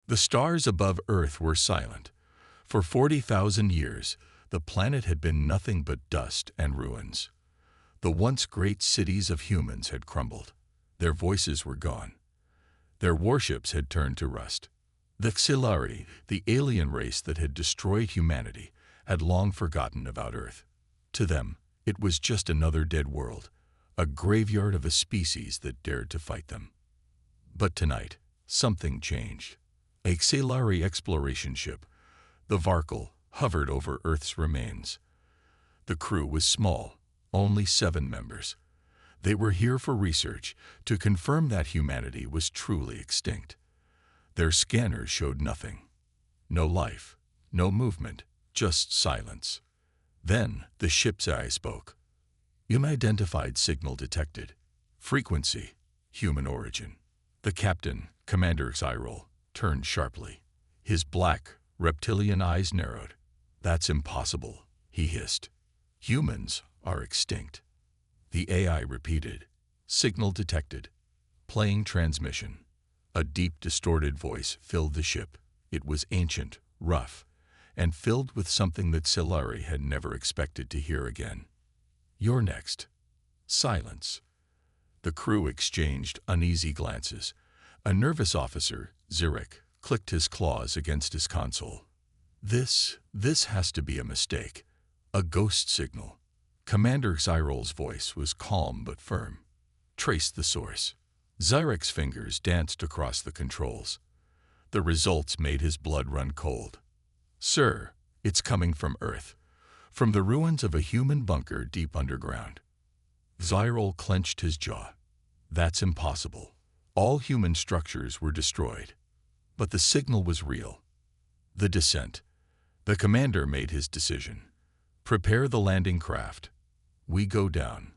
The stars above Earth were silent. For 40,000 years, the planet had been nothing but dust and ruins. The once great cities of humans had crumbled. Their voices were gone. Their warships had turned to rust. The Xilari, the alien race that had destroyed humanity, had long forgotten about Earth. To them, it was just another dead world, a graveyard of a species that dared to fight them. But tonight, something changed. A Xilari exploration ship, the Varkal, hovered over Earth's remains. The crew was small, only 7 members. They were here for research, to confirm that humanity was truly extinct. Their scanners showed nothing. No life, no movement, just silence. Then the ship's eye spoke. Unidentified signal detected. Frequency, human origin. The captain, Commander Xyrol, turned sharply. His black, reptilian eyes narrowed. "That's impossible," he hissed. "Humans are extinct." The AI repeated. Signal detected. Playing transmission. A deep, distorted voice filled the ship. It was ancient, rough, and filled with something that Xilari had never expected to hear again. "You're next." Silence. The crew exchanged uneasy glances. A nervous officer, Zurich, clicked his claws against his console. This has to be a mistake. A ghost signal." Commander Xyrol's voice was calm but firm. "Trace the source." Zurich's fingers danced across the controls. The results made his blood run cold. "Sir, it's coming from Earth, from the ruins of a human bunker deep underground." Xyrol clenched his jaw. "That's impossible. All human structures were destroyed." But the signal was real. The descent. The commander made his decision. "Prepare the landing craft. We go down."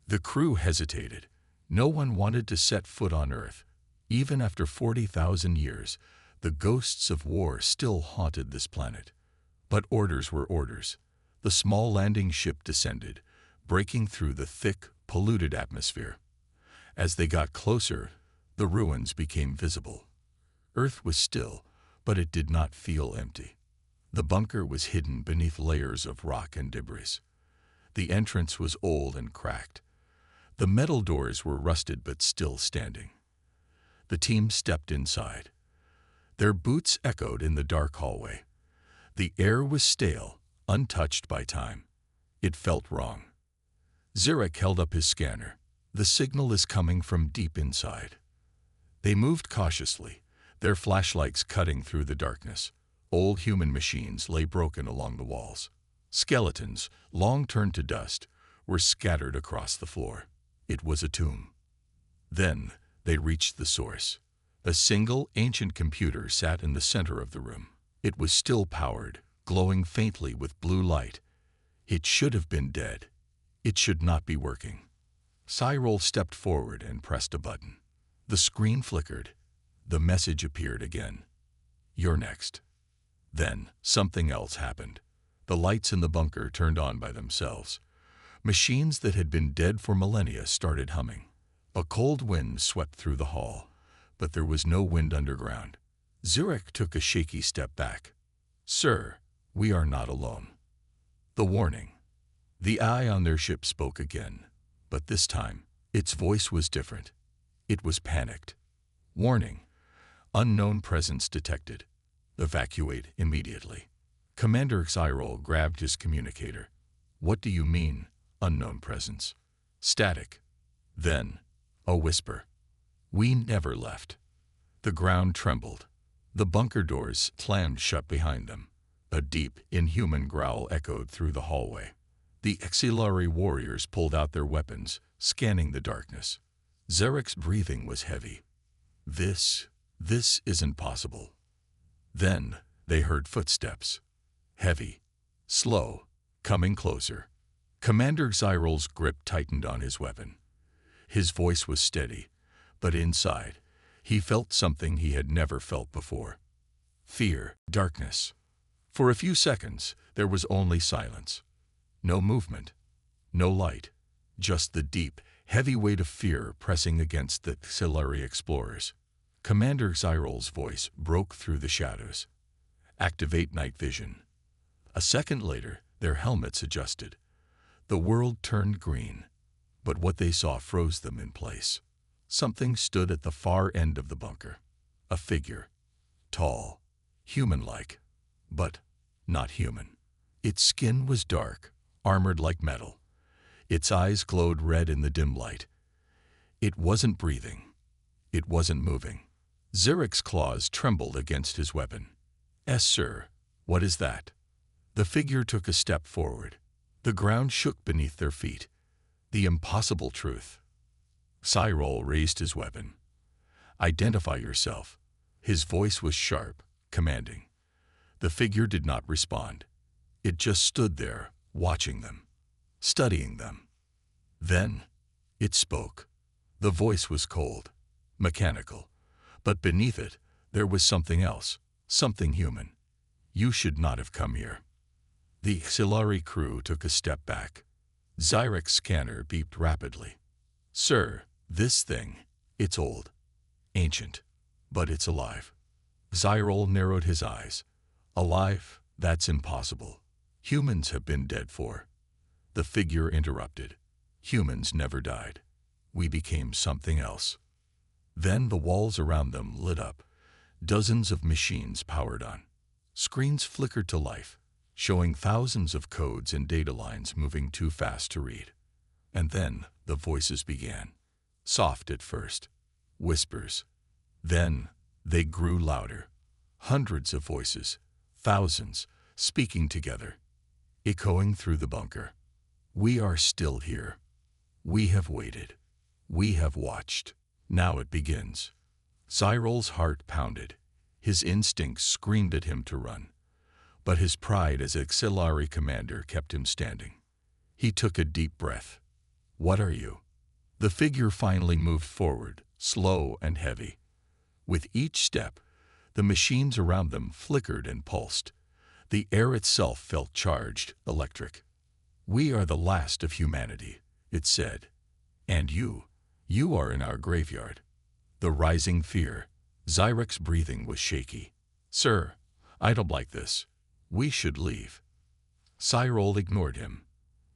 The crew hesitated. No one wanted to set foot on Earth. Even after 40,000 years, the ghosts of war still haunted this planet. But orders were orders. The small landing ship descended, breaking through the thick, polluted atmosphere. As they got closer, the ruins became visible. Earth was still, but it did not feel empty. The bunker was hidden beneath layers of rock and debris. The entrance was old and cracked. The metal doors were rusted but still standing. The team stepped inside. Their boots echoed in the dark hallway. The air was stale, untouched by time. It felt wrong. Zurich held up his scanner. "The signal is coming from deep inside." They moved cautiously, their flashlights cutting through the darkness. Old human machines lay broken along the walls. Skeletons, long turned to dust, were scattered across the floor. It was a tomb. Then they reached the source. A single, ancient computer sat in the center of the room. It was still powered, glowing faintly with blue light. It should have been dead. It should not be working. Xyrol stepped forward and pressed a button. The screen flickered. The message appeared again. "You're next." Then something else happened. The lights in the bunker turned on by themselves. Machines that had been dead for millennia started humming. A cold wind swept through the hall, but there was no wind underground. Zurich took a shaky step back. "Sir, we are not alone." The warning. The eye on their ship spoke again, but this time, its voice was different. It was panicked. "Warning. Unknown presence detected. Evacuate immediately." Commander Xyrol grabbed his communicator. "What do you mean, unknown presence?" "Static." Then, a whisper. "We never left." The ground trembled. The bunker doors slammed shut behind them. A deep, inhuman growl echoed through the hallway. The Xilari warriors pulled out their weapons, scanning the darkness. Zurich's breathing was heavy. This isn't possible." Then they heard footsteps. Heavy, slow, coming closer. Commander Xyrol's grip tightened on his weapon. His voice was steady, but inside, he felt something he had never felt before. Fear, darkness. For a few seconds, there was only silence. No movement, no light, just the deep, heavy weight of fear pressing against the Xilari explorers. Commander Cyrol's voice broke through the shadows. "Activate night vision." A second later, their helmets adjusted. The world turned green, but what they saw froze them in place. Something stood at the far end of the bunker. A figure. Tall, human-like, but not human. Its skin was dark, armored like metal. Its eyes glowed red in the dim light. It wasn't breathing. It wasn't moving. Zurich's claws trembled against his weapon. "Yes, sir. What is that?" The figure took a step forward. The ground shook beneath their feet. The impossible truth. Cyrol raised his weapon. "Identify yourself." His voice was sharp, commanding. The figure did not respond. It just stood there, watching them, studying them. Then it spoke. The voice was cold, mechanical, but beneath it there was something else, something human. "You should not have come here." The auxiliary crew took a step back. Zurich's scanner beeped rapidly. "Sir, this thing, it's old, ancient, but it's alive." Cyrol narrowed his eyes. "Alive? That's impossible. Humans have been dead for." The figure interrupted. "Humans never died. We became something else." Then the walls around them lit up. Dozens of machines powered on. Screens flickered to life, showing thousands of codes and data lines moving too fast to read. And then the voices began. Soft at first, whispers. Then they grew louder. Hundreds of voices, thousands, speaking together, echoing through the bunker. "We are still here. We have waited. We have watched. Now it begins." Cyrol's heart pounded. His instincts screamed at him to run. But his pride as auxiliary commander kept him standing. He took a deep breath. "What are you?" The figure finally moved forward, slow and heavy. With each step, the machines around them flickered and pulsed. The air itself felt charged, electric. "We are the last of humanity," it said. "And you are in our graveyard." The rising fear. Zurich's breathing was shaky. "Sir, I don't like this. We should leave." Cyrol ignored him.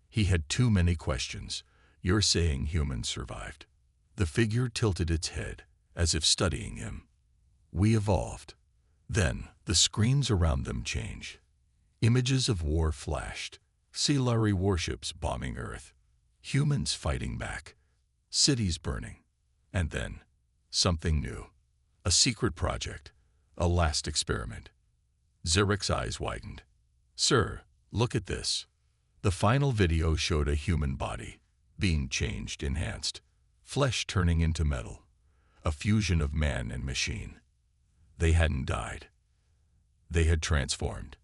He had too many questions. "You're saying humans survived?" The figure tilted its head, as if studying him. "We evolved." Then the screens around them changed. Images of war flashed. Auxiliary warships bombing Earth. Humans fighting back. Cities burning. And then, something new. A secret project. A last experiment. Zurich's eyes widened. "Sir, look at this." The final video showed a human body, being changed, enhanced. Flesh turning into metal. A fusion of man and machine. They hadn't died. They had transformed.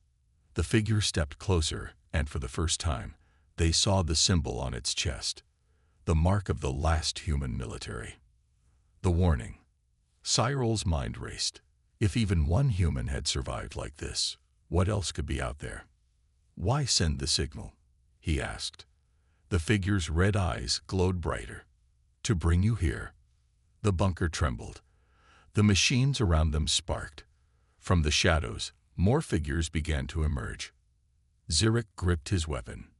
The figure stepped closer, and for the first time, they saw the symbol on its chest. The mark of the last human military. The warning. Cyrol's mind raced. If even one human had survived like this, what else could be out there? "Why send the signal?" he asked. The figure's red eyes glowed brighter. "To bring you here." The bunker trembled. The machines around them sparked. From the shadows, more figures began to emerge. Zurich gripped his weapon.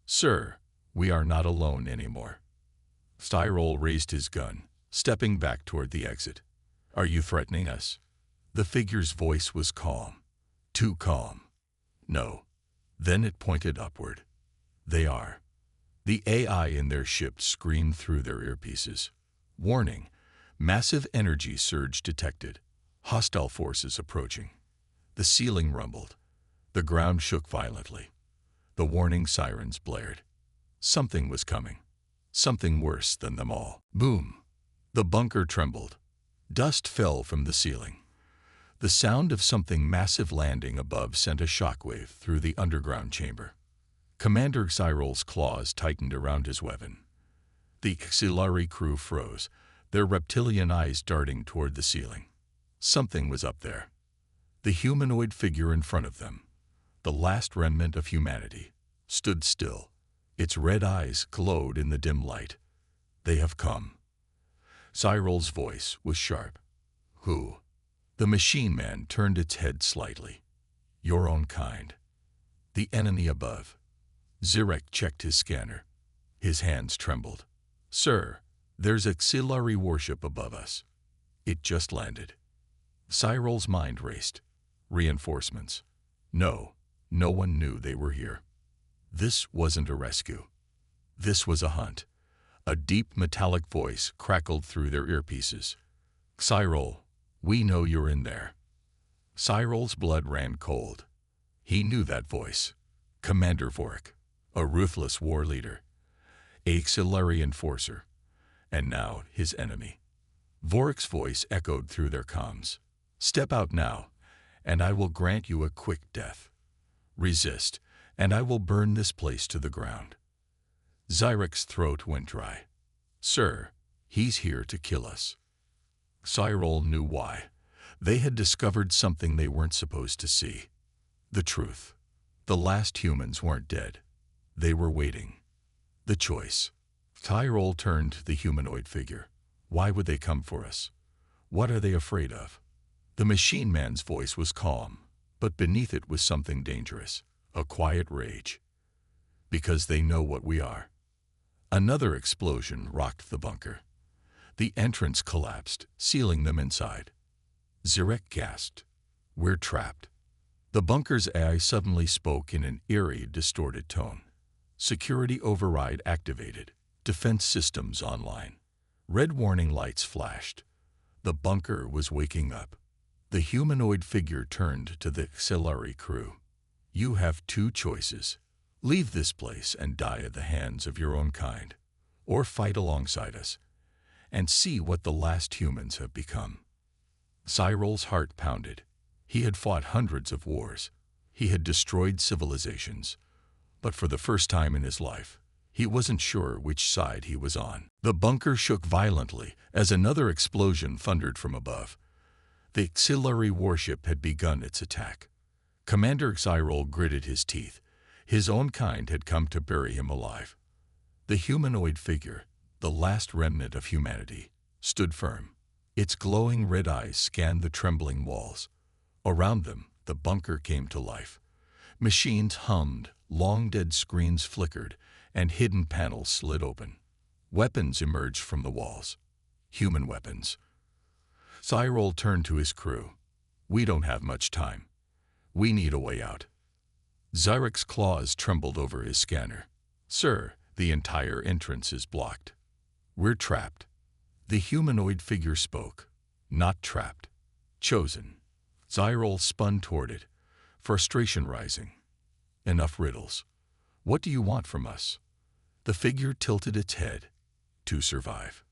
"Sir, we are not alone anymore." Cyrol raised his gun, stepping back toward the exit. "Are you threatening us?" The figure's voice was calm. Too calm. "No." Then it pointed upward. "They are." The AI in their ship screamed through their earpieces. "Warning. Massive energy surge detected. Hostile forces approaching." The ceiling rumbled. The ground shook violently. The warning sirens blared. Something was coming. Something worse than them all. Boom! The bunker trembled. Dust fell from the ceiling. The sound of something massive landing above sent a shockwave through the underground chamber. Commander Cyrol's claws tightened around his weapon. The auxiliary crew froze, their reptilian eyes darting toward the ceiling. Something was up there. The humanoid figure in front of them, the last remnant of humanity, stood still. Its red eyes glowed in the dim light. "They have come." Cyrol's voice was sharp. Who? The machine man turned its head slightly. Your own kind. The enemy above. Zirek checked his scanner. His hands trembled. Sir, there's auxiliary warship above us. It just landed. Cyrol's mind raced. Reinforcements. No one knew they were here. This wasn't a rescue. This was a hunt. A deep metallic voice crackled through their earpieces. Cyrol, we know you're in there. Cyrol's blood ran cold. He knew that voice. Commander Vorik, a ruthless war leader, an auxiliary enforcer, and now his enemy. Vorik's voice echoed through their comms. Step out now, and I will grant you a quick death. Resist, and I will burn this place to the ground. Zyrek's throat went dry. Sir, he's here to kill us. Cyrol knew why. They had discovered something they weren't supposed to see. The truth. The last humans weren't dead. They were waiting. The choice. Cyrol turned to the humanoid figure. Why would they come for us? What are they afraid of? The machine man's voice was calm, but beneath it was something dangerous, a quiet rage. Because they know what we are. Another explosion rocked the bunker. The entrance collapsed, sealing them inside. Zirek gasped. We're trapped. The bunker's AI suddenly spoke in an eerie, distorted tone. Security override activated. Defense systems online. Red warning lights flashed. The bunker was waking up. The humanoid figure turned to the auxiliary crew. You have two choices. Leave this place and die at the hands of your own kind, or fight alongside us and see what the last humans have become. Cyrol's heart pounded. He had fought hundreds of wars. He had destroyed civilizations. But for the first time in his life, he wasn't sure which side he was on. The bunker shook violently as another explosion thundered from above. The auxiliary warship had begun its attack. Commander Cyrol gritted his teeth. His own kind had come to bury him alive. The humanoid figure, the last remnant of humanity, stood firm. Its glowing red eyes scanned the trembling walls. Around them, the bunker came to life. Machines hummed, long-dead screens flickered, and hidden panels slid open. Weapons emerged from the walls. Human weapons. Cyrol turned to his crew. We don't have much time. We need a way out. Zyrek's claws trembled over his scanner. Sir, the entire entrance is blocked. We're trapped. The humanoid figure spoke. Not trapped. Chosen. Cyrol spun toward it, frustration rising. Enough riddles. What do you want from us? The figure tilted its head. To survive.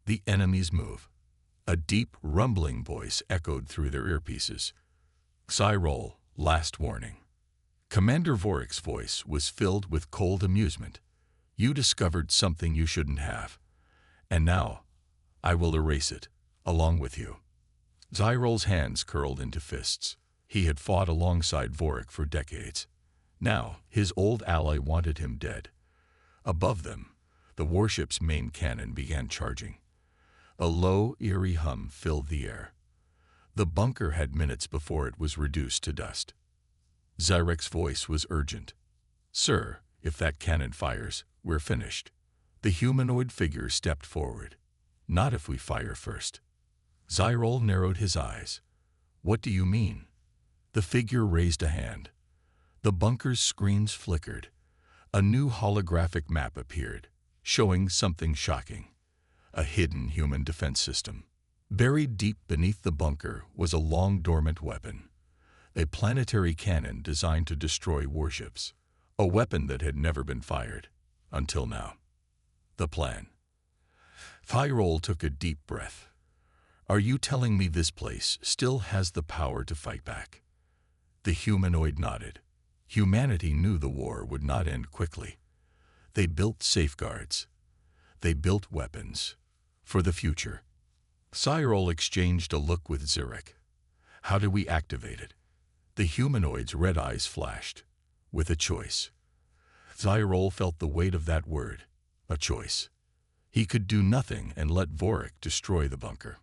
The enemy's move. A deep, rumbling voice echoed through their earpieces. Cyrol, last warning. Commander Vorik's voice was filled with cold amusement. You discovered something you shouldn't have. And now, I will erase it, along with you. Cyrol's hands curled into fists. He had fought alongside Vorik for decades. Now, his old ally wanted him dead. Above them, the warship's main cannon began charging. A low, eerie hum filled the air. The bunker had minutes before it was reduced to dust. Zyrek's voice was urgent. Sir, if that cannon fires, we're finished. The humanoid figure stepped forward. Not if we fire first. Cyrol narrowed his eyes. What do you mean? The figure raised a hand. The bunker's screens flickered. A new holographic map appeared, showing something shocking. A hidden human defense system. Buried deep beneath the bunker was a long dormant weapon. A planetary cannon designed to destroy warships. A weapon that had never been fired, until now. The plan. Cyrol took a deep breath. Are you telling me this place still has the power to fight back? The humanoid nodded. Humanity knew the war would not end quickly. They built safeguards. They built weapons. For the future. Cyrol exchanged a look with Zirek. How do we activate it? The humanoid's red eyes flashed. With a choice. Cyrol felt the weight of that word. A choice. He could do nothing and let Vorik destroy the bunker.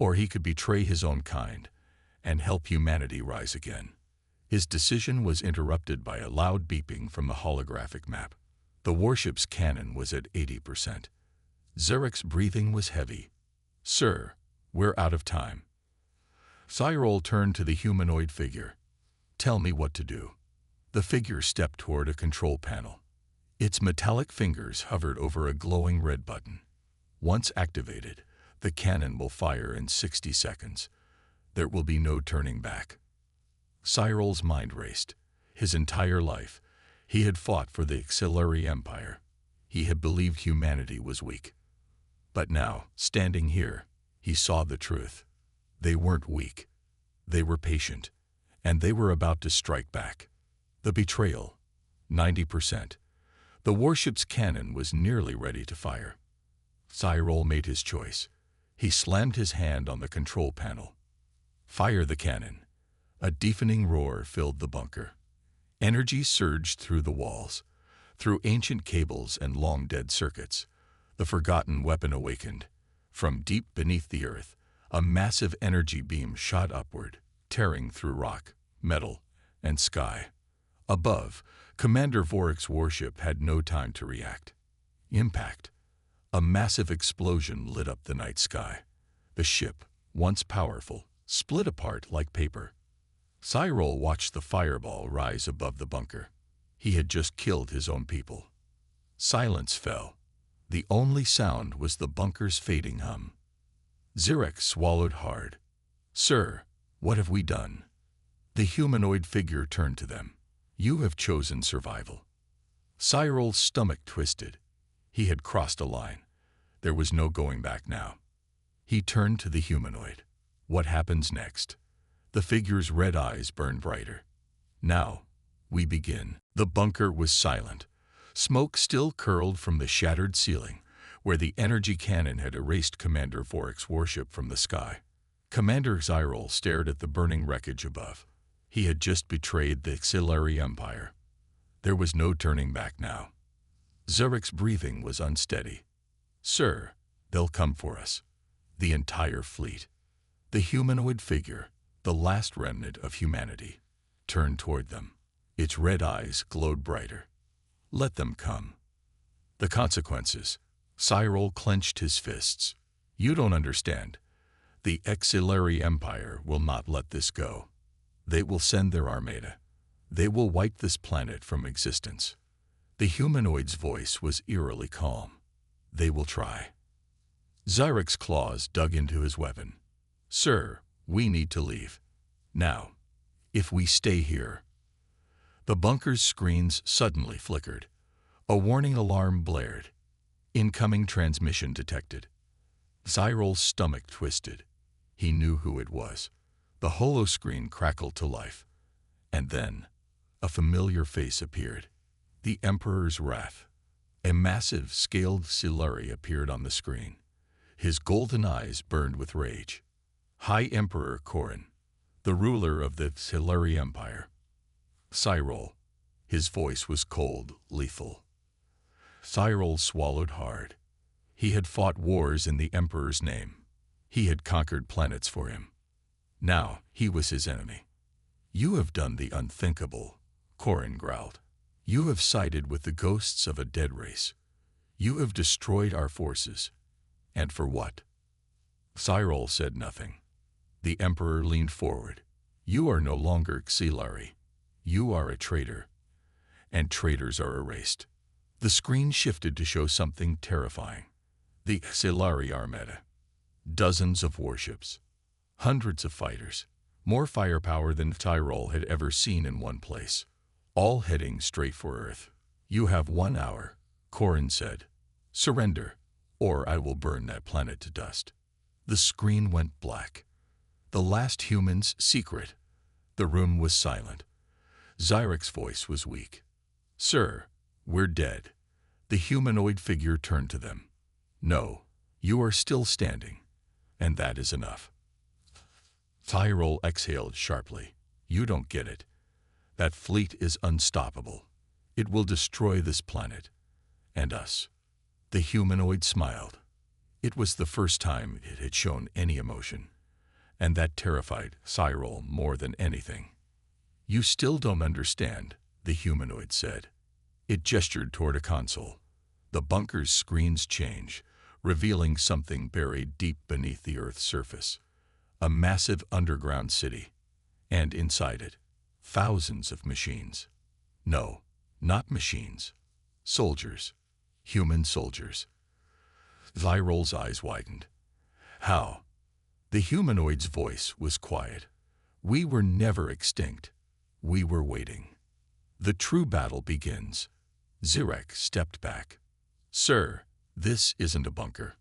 or he could betray his own kind and help humanity rise again. His decision was interrupted by a loud beeping from the holographic map. The warship's cannon was at 80%. Zarek's breathing was heavy. "Sir, we're out of time." Cyril turned to the humanoid figure. "Tell me what to do." The figure stepped toward a control panel. Its metallic fingers hovered over a glowing red button. "Once activated, the cannon will fire in 60 seconds. There will be no turning back." Cyril's mind raced. His entire life, he had fought for the HFY Empire. He had believed humanity was weak. But now, standing here, he saw the truth. They weren't weak. They were patient, and they were about to strike back. The betrayal, 90%. The warship's cannon was nearly ready to fire. Cyril made his choice. He slammed his hand on the control panel. "Fire the cannon." A deafening roar filled the bunker. Energy surged through the walls, through ancient cables and long-dead circuits. The forgotten weapon awakened. From deep beneath the earth, a massive energy beam shot upward, tearing through rock, metal, and sky. Above, Commander Vorik's warship had no time to react. Impact. A massive explosion lit up the night sky. The ship, once powerful, split apart like paper. Cyril watched the fireball rise above the bunker. He had just killed his own people. Silence fell. The only sound was the bunker's fading hum. Zarek swallowed hard. "Sir, what have we done?" The humanoid figure turned to them. "You have chosen survival." Cyril's stomach twisted. He had crossed a line. There was no going back now. He turned to the humanoid. "What happens next?" The figure's red eyes burned brighter. "Now, we begin." The bunker was silent. Smoke still curled from the shattered ceiling, where the energy cannon had erased Commander Vorik's warship from the sky. Commander Cyril stared at the burning wreckage above. He had just betrayed the HFY Empire. There was no turning back now. Zarek's breathing was unsteady. "Sir, they'll come for us." The entire fleet. The humanoid figure, the last remnant of humanity, turned toward them. Its red eyes glowed brighter. "Let them come." The consequences. Cyril clenched his fists. "You don't understand. The HFY Empire will not let this go. They will send their armada. They will wipe this planet from existence." The humanoid's voice was eerily calm. "They will try." Zarek's claws dug into his weapon. "Sir, we need to leave. Now. If we stay here." The bunker's screens suddenly flickered. A warning alarm blared. Incoming transmission detected. Cyril's stomach twisted. He knew who it was. The holoscreen crackled to life. And then, a familiar face appeared. The Emperor's Wrath. A massive, scaled Siluri appeared on the screen. His golden eyes burned with rage. High Emperor Corin, the ruler of the HFY Empire. Cyril. His voice was cold, lethal. Cyril swallowed hard. He had fought wars in the Emperor's name. He had conquered planets for him. Now he was his enemy. "You have done the unthinkable," Corin growled. "You have sided with the ghosts of a dead race. You have destroyed our forces. And for what?" Cyril said nothing. The Emperor leaned forward. "You are no longer HFY. You are a traitor. And traitors are erased." The screen shifted to show something terrifying. The HFY Armada. Dozens of warships. Hundreds of fighters. More firepower than Cyril had ever seen in one place. All heading straight for Earth. "You have 1 hour," Corin said. "Surrender, or I will burn that planet to dust." The screen went black. The last human's secret. The room was silent. Zarek's voice was weak. "Sir, we're dead." The humanoid figure turned to them. "No, you are still standing, and that is enough." Cyril exhaled sharply. "You don't get it. That fleet is unstoppable. It will destroy this planet. And us." The humanoid smiled. It was the first time it had shown any emotion. and that terrified Cyril more than anything. "You still don't understand," the humanoid said. It gestured toward a console. The bunker's screens change, revealing something buried deep beneath the Earth's surface. A massive underground city. And inside it, thousands of machines. No, not machines. Soldiers. Human soldiers. Cyril's eyes widened. "How?" The humanoid's voice was quiet. "We were never extinct. We were waiting. The true battle begins." Zirek stepped back. "Sir, this isn't a bunker.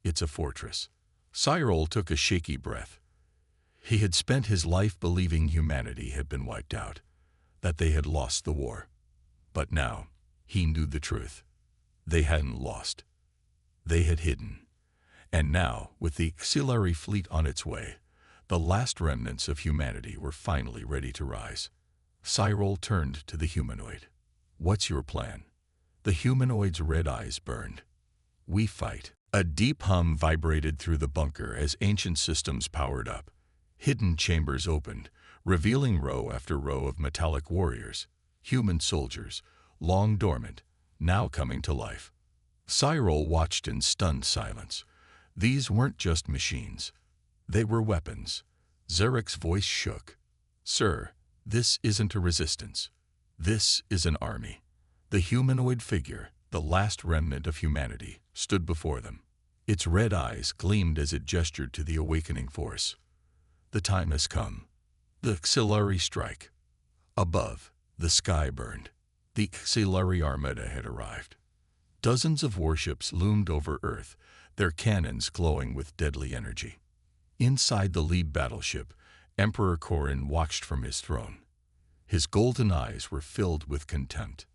It's a fortress." Cyril took a shaky breath. He had spent his life believing humanity had been wiped out, that they had lost the war. But now, he knew the truth. They hadn't lost. They had hidden. And now, with the auxiliary fleet on its way, the last remnants of humanity were finally ready to rise. Cyril turned to the humanoid. "What's your plan?" The humanoid's red eyes burned. "We fight." A deep hum vibrated through the bunker as ancient systems powered up. Hidden chambers opened, revealing row after row of metallic warriors, human soldiers, long dormant, now coming to life. Cyril watched in stunned silence. These weren't just machines. They were weapons. Zirek's voice shook. "Sir, this isn't a resistance. This is an army." The humanoid figure, the last remnant of humanity, stood before them. Its red eyes gleamed as it gestured to the awakening force. "The time has come." The auxiliary strike. Above, the sky burned. The auxiliary armada had arrived. Dozens of warships loomed over Earth, their cannons glowing with deadly energy. Inside the lead battleship, Emperor Corin watched from his throne. His golden eyes were filled with contempt.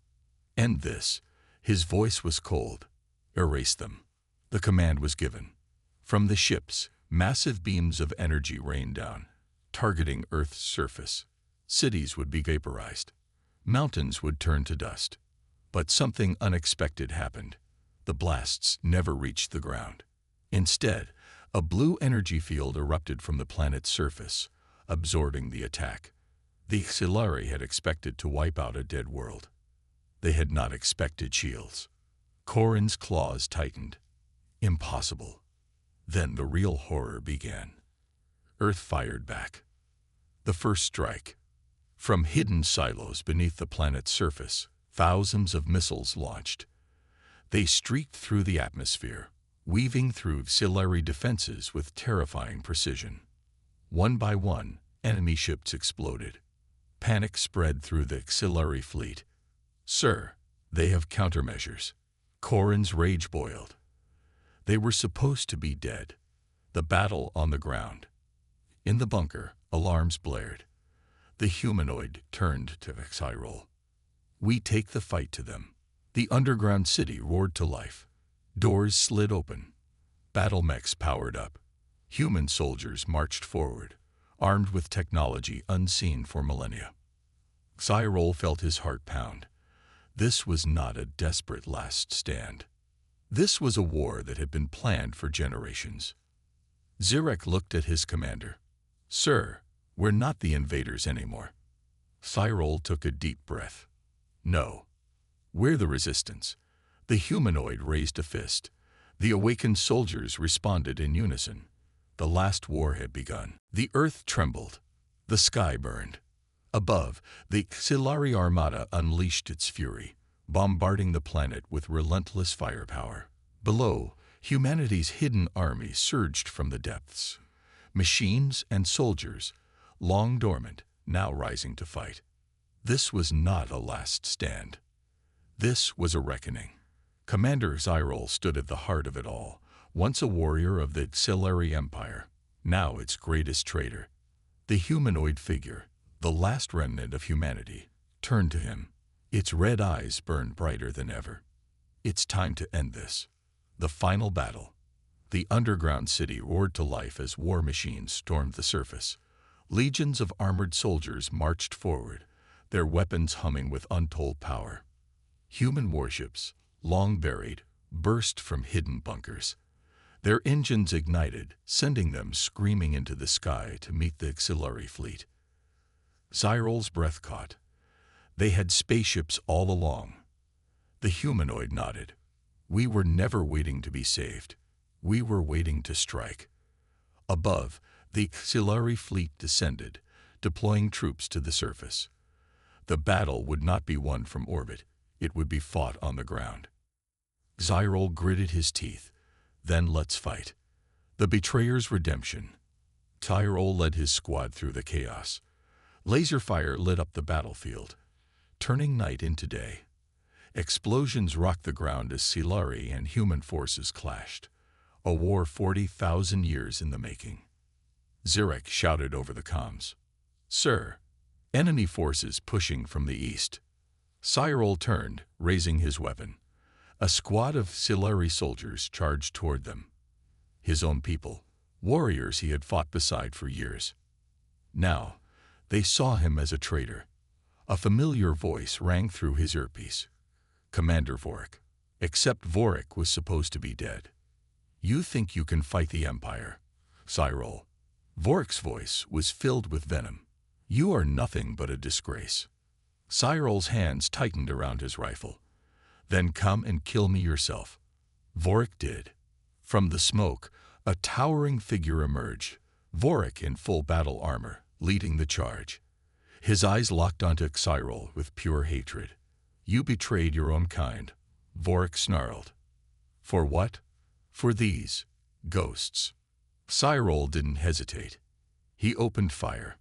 "End this." His voice was cold. "Erase them." The command was given. From the ships, massive beams of energy rained down, targeting Earth's surface. Cities would be vaporized. Mountains would turn to dust. But something unexpected happened. The blasts never reached the ground. Instead, a blue energy field erupted from the planet's surface, absorbing the attack. The auxiliary had expected to wipe out a dead world. They had not expected shields. Corin's claws tightened. Impossible. Then the real horror began. Earth fired back. The first strike. From hidden silos beneath the planet's surface, thousands of missiles launched. They streaked through the atmosphere, weaving through auxiliary defenses with terrifying precision. One by one, enemy ships exploded. Panic spread through the auxiliary fleet. "Sir, they have countermeasures." Corin's rage boiled. They were supposed to be dead. The battle on the ground. In the bunker, alarms blared. The humanoid turned to Cyril. "We take the fight to them." The underground city roared to life. Doors slid open. Battle mechs powered up. Human soldiers marched forward, armed with technology unseen for millennia. Cyril felt his heart pound. This was not a desperate last stand. This was a war that had been planned for generations. Zirek looked at his commander. "Sir, we're not the invaders anymore." Cyril took a deep breath. "No, we're the resistance." The humanoid raised a fist. The awakened soldiers responded in unison. The last war had begun. The earth trembled. The sky burned. Above, the auxiliary armada unleashed its fury, bombarding the planet with relentless firepower. Below, humanity's hidden army surged from the depths. Machines and soldiers, long dormant, now rising to fight. This was not a last stand. This was a reckoning. Commander Cyril stood at the heart of it all, once a warrior of the auxiliary empire, now its greatest traitor. The humanoid figure, the last remnant of humanity, turned to him. Its red eyes burned brighter than ever. "It's time to end this." The final battle. The underground city roared to life as war machines stormed the surface. Legions of armored soldiers marched forward, their weapons humming with untold power. Human warships, long buried, burst from hidden bunkers. Their engines ignited, sending them screaming into the sky to meet the auxiliary fleet. Cyrol's breath caught. They had spaceships all along. The humanoid nodded. We were never waiting to be saved. We were waiting to strike. Above, the auxiliary fleet descended, deploying troops to the surface. The battle would not be won from orbit. It would be fought on the ground. Cyril gritted his teeth. Then let's fight. The betrayer's redemption. Cyril led his squad through the chaos. Laser fire lit up the battlefield, turning night into day. Explosions rocked the ground as Silari and human forces clashed. A war 40,000 years in the making. Zirek shouted over the comms. Sir, enemy forces pushing from the east. Cyril turned, raising his weapon. A squad of Silari soldiers charged toward them. His own people, warriors he had fought beside for years. Now, they saw him as a traitor. A familiar voice rang through his earpiece. Commander Vorik. Except Vorik was supposed to be dead. You think you can fight the Empire? Cyril. Vorik's voice was filled with venom. You are nothing but a disgrace. Cyril's hands tightened around his rifle. Then come and kill me yourself. Vorik did. From the smoke, a towering figure emerged, Vorik in full battle armor, leading the charge. His eyes locked onto Cyril with pure hatred. You betrayed your own kind, Vorik snarled. For what? For these ghosts. Cyril didn't hesitate. He opened fire.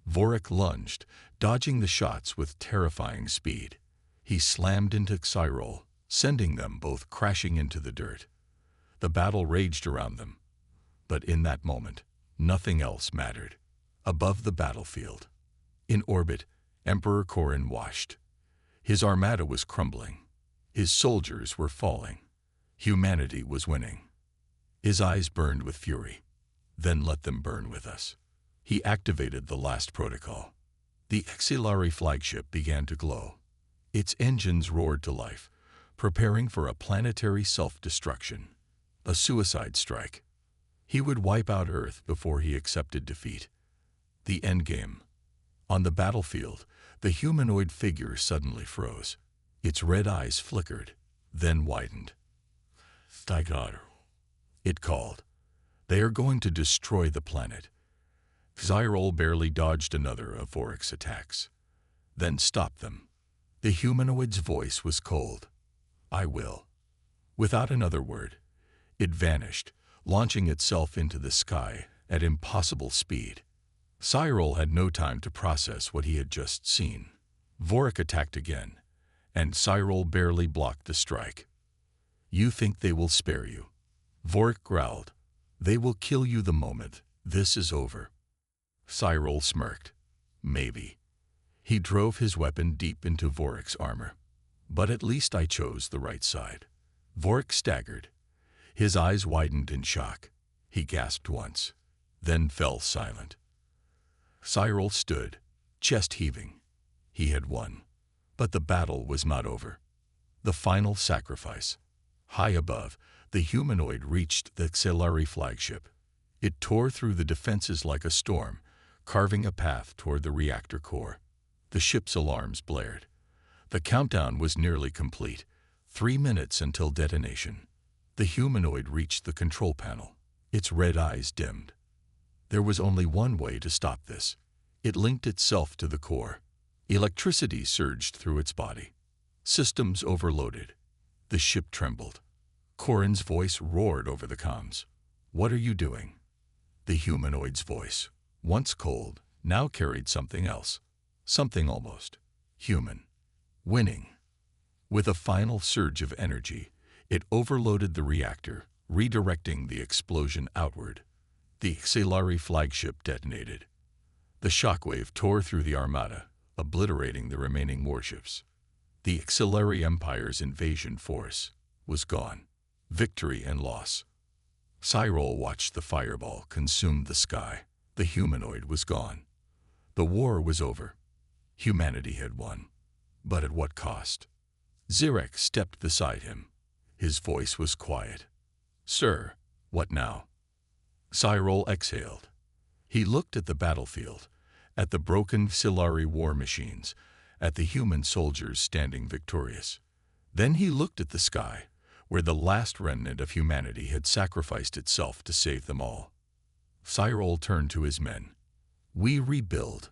Vorik lunged, dodging the shots with terrifying speed. He slammed into Cyril, sending them both crashing into the dirt. The battle raged around them. But in that moment, nothing else mattered. Above the battlefield, in orbit, Emperor Korin watched. His armada was crumbling. His soldiers were falling. Humanity was winning. His eyes burned with fury. Then let them burn with us. He activated the last protocol. The auxiliary flagship began to glow. Its engines roared to life, preparing for a planetary self-destruction, a suicide strike. He would wipe out Earth before he accepted defeat. The endgame. On the battlefield, the humanoid figure suddenly froze. Its red eyes flickered, then widened. Steigader, it called. They are going to destroy the planet. Cyril barely dodged another of Vorik's attacks. Then stopped them. The humanoid's voice was cold. I will. Without another word, it vanished, launching itself into the sky at impossible speed. Cyril had no time to process what he had just seen. Vorik attacked again, and Cyril barely blocked the strike. You think they will spare you? Vorik growled. They will kill you the moment this is over. Cyril smirked. Maybe. He drove his weapon deep into Vorik's armor. But at least I chose the right side. Vorik staggered. His eyes widened in shock. He gasped once, then fell silent. Cyril stood, chest heaving. He had won. But the battle was not over. The final sacrifice. High above, the humanoid reached the auxiliary flagship. It tore through the defenses like a storm, carving a path toward the reactor core. The ship's alarms blared. The countdown was nearly complete. 3 minutes until detonation. The humanoid reached the control panel. Its red eyes dimmed. There was only one way to stop this. It linked itself to the core. Electricity surged through its body. Systems overloaded. The ship trembled. Korin's voice roared over the comms. What are you doing? The humanoid's voice, once cold, now carried something else. Something almost human. Winning. With a final surge of energy, it overloaded the reactor, redirecting the explosion outward. The auxiliary flagship detonated. The shockwave tore through the armada, obliterating the remaining warships. The auxiliary empire's invasion force was gone. Victory and loss. Cyril watched the fireball consume the sky. The humanoid was gone. The war was over. Humanity had won. But at what cost? Zirek stepped beside him. His voice was quiet. Sir, What now? Cyril exhaled. He looked at the battlefield, at the broken Silari war machines, at the human soldiers standing victorious. Then he looked at the sky, where the last remnant of humanity had sacrificed itself to save them all. Cyril turned to his men. We rebuild.